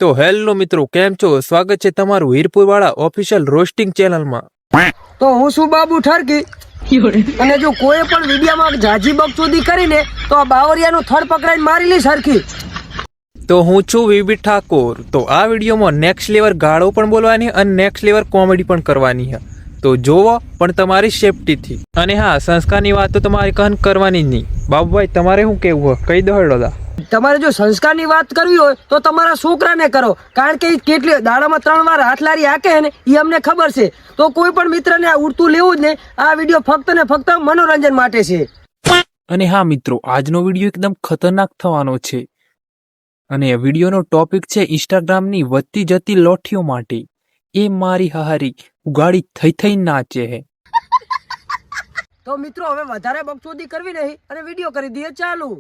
તો હેલો મિત્રો, કેમ છો? સ્વાગત છે તમારું હીરપુર વાળા ઓફિશિયલ રોસ્ટિંગ ચેનલમાં. તો હું શું બાબુ ઠરકી અને જો કોઈ પણ વિડીયોમાં જાજી બકચોદી કરીને તો આ બાવરિયાનું થડ પકડાઈને મારી લી સરખી. તો હું છું વીબી ઠાકોર. તો આ વિડીયોમાં નેક્સ્ટ લેવલ ગાળો પણ બોલવાની અને નેક્સ્ટ લેવલ કોમેડી પણ કરવાની છે. તો જોવો પણ તમારી સેફટીથી. અને હા, સંસ્કારની વાત તો તમારે કહન કરવાની જ નહીં. બાબુભાઈ, તમારે શું કેવું હોય કહી દો હેડો. તમારે જો સંસ્કારની વાત કરવી હોય તો તમારા છોકરાને કરો, કારણ કે કેટલી દાડામાં 3 વાર હાથ લારી હાકે ને એ અમને ખબર છે. તો કોઈ પણ મિત્રને આ ઉડતું લેવું જ નહીં. આ વિડીયો ફક્ત ને ફક્ત મનોરંજન માટે છે. અને હા મિત્રો, આજનો વિડીયો એકદમ ખતરનાક થવાનો છે. અને વિડીયોનો ટોપિક છે ઇન્સ્ટાગ્રામની વધતી જતી લોઠીઓ માટે. એ મારી હારી ઉગાડી થઈ નાચે હે. તો મિત્રો, હવે વધારે બકચોદી કરવી નહીં અને વિડીયો કરી દઈએ ચાલુ.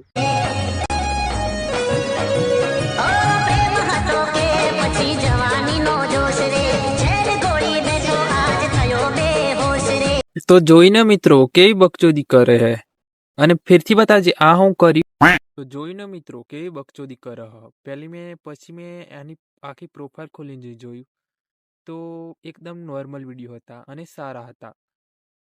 તો જોઈને મિત્રો કેવી બકચોદી કરે હે, અને ફેરથી બતાજે આ હું કર્યું. તો જોઈને મિત્રો કેવી બકચોદી કરે હ. પછી મેં એની આખી પ્રોફાઇલ ખોલીને જોયું તો એકદમ નોર્મલ વિડીયો હતા અને સારા હતા.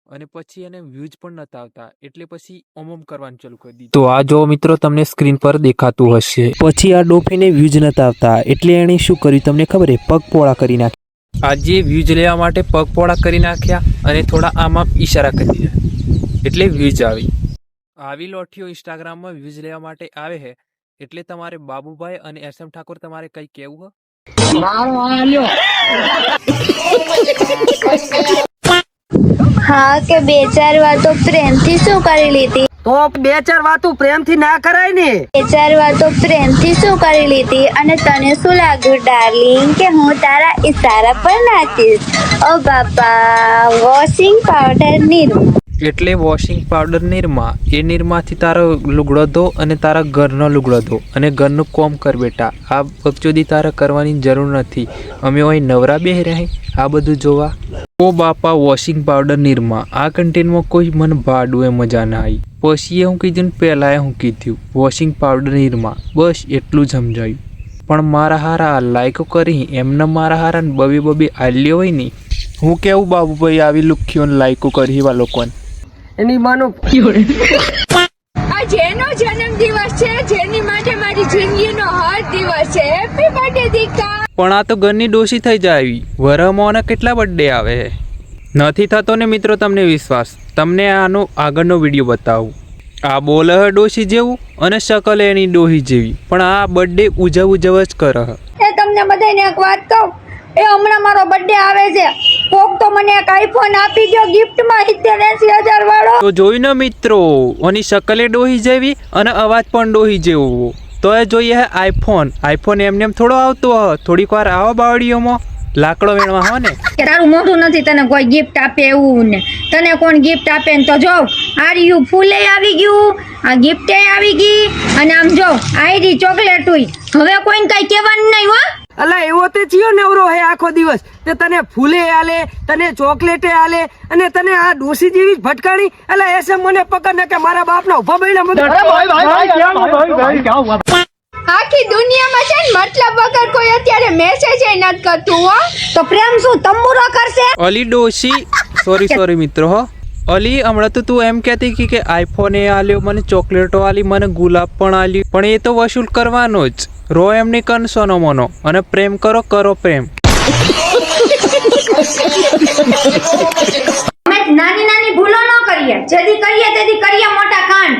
અને પછી એને વ્યૂઝ પણ નતા આવતા, એટલે પછી ઓમ કરવાનું ચાલુ કરી દીધું. તો આ જો મિત્રો, તમને સ્ક્રીન પર દેખાતું હશે. પછી આ ડોફીને વ્યૂઝ નતા આવતા, એટલે એણે શું કર્યું તમને ખબર હે? પગ પોળા કરી નાખ્યા. આજે વ્યૂઝ લેવા માટે પગ પોળા કરી નાખ્યા અને થોડા આમાં ઈશારા કરી દીધા, એટલે વ્યૂઝ આવી. આવી લોઠીઓ ઇન્સ્ટાગ્રામમાં વ્યૂઝ લેવા માટે આવે છે. એટલે તમારે બાબુભાઈ અને એસએમ ઠાકોર તમારે કઈ કેવું હા કે 2-4 વાતો પ્રેમથી શું કરી લીધી? તો 2-4 વાતો પ્રેમથી ના કરાય ને. 2-4 વાતો પ્રેમથી શું કરી લીધી? અને તને શું લાગ્યું ડાર્લિંગ કે હું તારા ઈશારા પર નાચીશ? ઓ બાપા, વોશિંગ પાવડર નીરમા. એટલે વોશિંગ પાવડર નિરમા. એ નિરમાથી તારો લુગડો ધો અને તારા ઘરનો લુગડો ધો અને ઘરનું કોમ કર બેટા. આ બકચોદી તારે કરવાની જરૂર નથી. અમે અહીં નવરા બેહી રહે આ બધું જોવા. ઓ બાપા, વોશિંગ પાવડર નિરમા. આ કન્ટેન્ટમાં કોઈ મને ભાડું એ મજા ના આવી. પછી હું કીધું ને પહેલાં હું કીધું વોશિંગ પાવડર નિરમા, બસ એટલું જ સમજાયું. પણ મારા હારા લાઈકો કરી એમને મારા હારા બબે આલ્યો હોય ને. હું કેવું બાબુભાઈ, આવી લુખ્યોને લાઈકો કરી એવા લોકોને એની માનો આ જેનો જન્મદિવસ છે, જેની માટે મારી જિંદગીનો હર દિવસ છે. હેપી બર્થડે દીકા. પણ આ તો ઘરની ડોશી થઈ જાય. વરમોને કેટલા બર્થડે આવે નથી થતો ને મિત્રો તમને વિશ્વાસ. તમને આનો આગળનો વિડીયો બતાવું. આ બોલે ડોશી જેવું અને શકલ એની ડોહી જેવી, પણ આ બર્થડે ઉજવ જ કરે. એ તમને બધાને એક વાત કહું, એ હમણાં મારો બર્થડે આવે છે. કોક તો મને એક આઈફોન આપી દો ગિફ્ટમાં 70-80 હજાર વાળો. તો જોઈને મિત્રો, ઓની શકલે ડોહી જેવી અને અવાજ પણ ડોહી જેવો. તો એ જોઈએ આઈફોન. એમને એમ થોડો આવતો હ. થોડીક વાર આવો બાવડીઓમાં લાકડો વેણવા હો ને. તારું મોઢું નથી તને કોઈ ગિફ્ટ આપે એવું ને. તને કોણ ગિફ્ટ આપે ને? તો જો આર્યું ફૂલે આવી ગયું, આ ગિફ્ટે આવી ગઈ, અને આમ જો આયરી ચોકલેટ હોય. હવે કોઈને કઈ કહેવાનું નહીં હો. અલા, એવો તે ચિયો નવરો હે આખો દિવસ. તે તને ફૂલે આલે, તને ચોકલેટે આલે, અને તને આ ડોસી જેવી જ ભટકાણી. અલા, એસે મને પકડ ને કે મારા બાપના ઉભા બઈના આખી દુનિયામાં છે ને મતલબ વગર કોઈ અત્યારે મેસેજ નથી કરતું હો. તો પ્રેમ શું તંબુરો કરશે? અલી ડોશી, સોરી મિત્રો હો. અલી, હમણાં તો તું એમ કહેતી કે આઈફોન એ આલ્યો, મને ચોકલેટો આલી, મને ગુલાબ પણ આલ્યું, પણ એ તો વસૂલ કરવાનો જ. રો એમની કનસોનો મોનો અને પ્રેમ કરો પ્રેમ. નાની નાની ભૂલો ન કરીએ, જેથી કરીએ તેથી કરીએ મોટા કાંડ.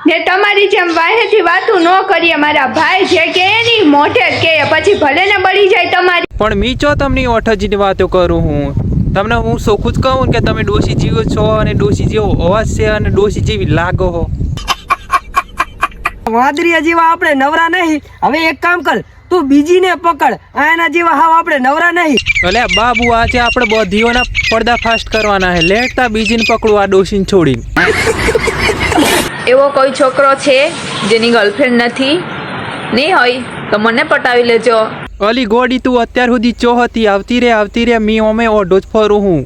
ને તમારી જેમ વાહેથી વાતું ન કરીએ. મારા ભાઈ જે કે ની મોઢે કે પછી ભલે ને બળી જાય તમારી. પણ મીચો તમને ઓઠજીની વાતો કરું હું. તમને હું સોખું જ કહું કે તમે ડોશી જીવો છો અને ડોશી જેવો અવાજ છે અને ડોશી જેવી લાગો હો. વાદરિયા જેવા આપણે નવરા નહીં. હવે એક કામ કર, તું બીજીને પકડ. આના જેવા હાવ આપણે નવરા નહીં. અલે બાબુ, આજે આપણે બધીઓના પડદા ફાસ્ટ કરવાના હે. લેટતા બીજીને પકડું આ ડોશીને છોડીને. એવો કોઈ છોકરો છે જેની ગર્લફ્રેન્ડ નથી? નહીં હોય તો મને પટાવી લેજો. અલી ગોડી, તું અત્યાર સુધી ચોહતી આવતી રે મી ઓમે ઓઢો જ ફરું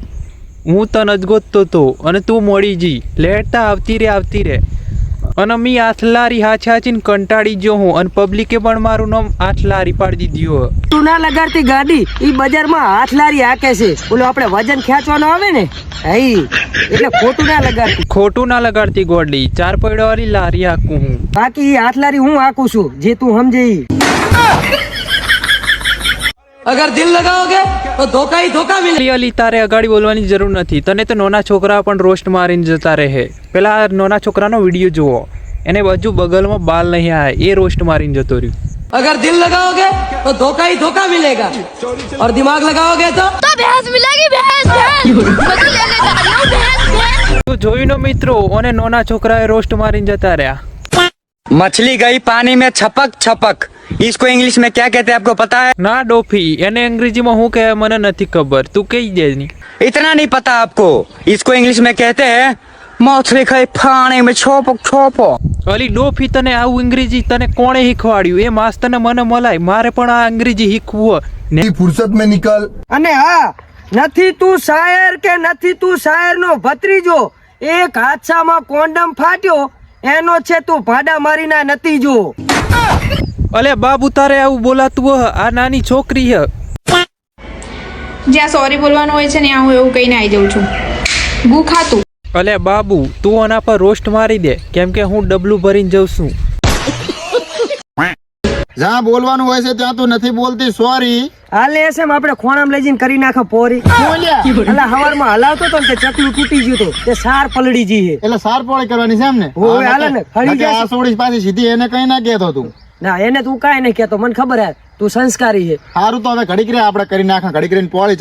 હું તને જ ગોતતો તો અને તું મળી જી. લેટતા આવતી રે. અને મી આથલારી હાચી હાચીને કંટાળી ગયો હું અને પબ્લિકે પણ મારું નામ આથલારી પાડી દીધું. તું ના લગાડતી ગાડી ઈ બજારમાં હાથ લારી હાકે છે. ઓલો આપણે વજન ખેંચવાનો આવે ને હઈ એટલે ખોટું ના લગાડતી. ખોટું ના લગાડતી ગોડલી, 4 પૈડા વાળી લારી હાકું હું. બાકી ઈ હાથ લારી હું હાકું છું, જે તું સમજે ઈ. અગર દિલ લગાઓગે તો ધોકા ही ધોકા મિલે. અલી તારે અગાડી બોલવાની જરૂર નથી. તને તો નાના છોકરા પણ રોસ્ટ મારીને જતા રહે. પેલા નાના છોકરાનો વિડીયો જુઓ, એને બાજુ બગલમાં બાલ નહીં આવે, એ રોસ્ટ મારીને જતો રહ્યો. अगर दिल लगाओगे तो धोखा ही धोखा मिलेगा और दिमाग लगाओगे तो ભેંસ મિલેગી ભેંસ બધું લેને जा रही हूं भैंस તો જોયું ને મિત્રો, અને નાના છોકરાએ રોસ્ટ મારીને જતા રહ્યા. मछली गई पानी में छपक छपक, इसको इंग्लिश में क्या कहते हैं आपको पता है? ના ડોફી, એને અંગ્રેજીમાં શું કહેવાય મને નથી ખબર, તું કહી દે ની. इतना नहीं पता आपको? इसको इंग्लिश में कहते हैं मछली गई पानी में छपक छपक. અલી ડોફી, તને આવું અંગ્રેજી તને કોણે શીખવાડ્યું? એ માસ્તર ને મને મલાય, મારે પણ આ અંગ્રેજી શીખવું ને. फुर्सत में निकल. અને હા, નથી તું શાયર કે નથી તું શાયર નો ભત્રીજો, એક હાદસામાં કોન્ડમ ફાટ્યો એનો છે તું ભાડા મારીના નતીજો. અલે બાબુ, તારે આવું બોલાતું હ? આ નાની છોકરી હ. જ્યાં સોરી બોલવાનું હોય છે ને હું એવું કહીને આવી જાઉં છું. ગુ ખાતું. અલે બાબુ, તું આના પર રોસ્ટ મારી દે, કેમ કે હું ડબલું ભરીને જઉં છું. जहाँ बोलવાનું હોય છે ત્યાં તું નથી બોલતી, સોરી. હાલે એમ આપણે ખોણામ લઈ જઈને કરી નાખો પોરી. અલા હવારમાં હલાવતો તો ને તે ચકલું તૂટી ગયું તો તે સાર પલળી જી હે. એટલે સાર પોળી કરવાની છે એમ ને? હોય, હાલે ને, હળી નકે જાય. આ સોડી પાછી સીધી એને કઈ ના કહેતો તું. ના એને તું કાંઈ નહીં કહેતો, મને ખબર હે તું સંસ્કારી હે. સારું તો હવે ઘડીક રે આપણે કરી નાખા, ઘડીક રહીને પોળી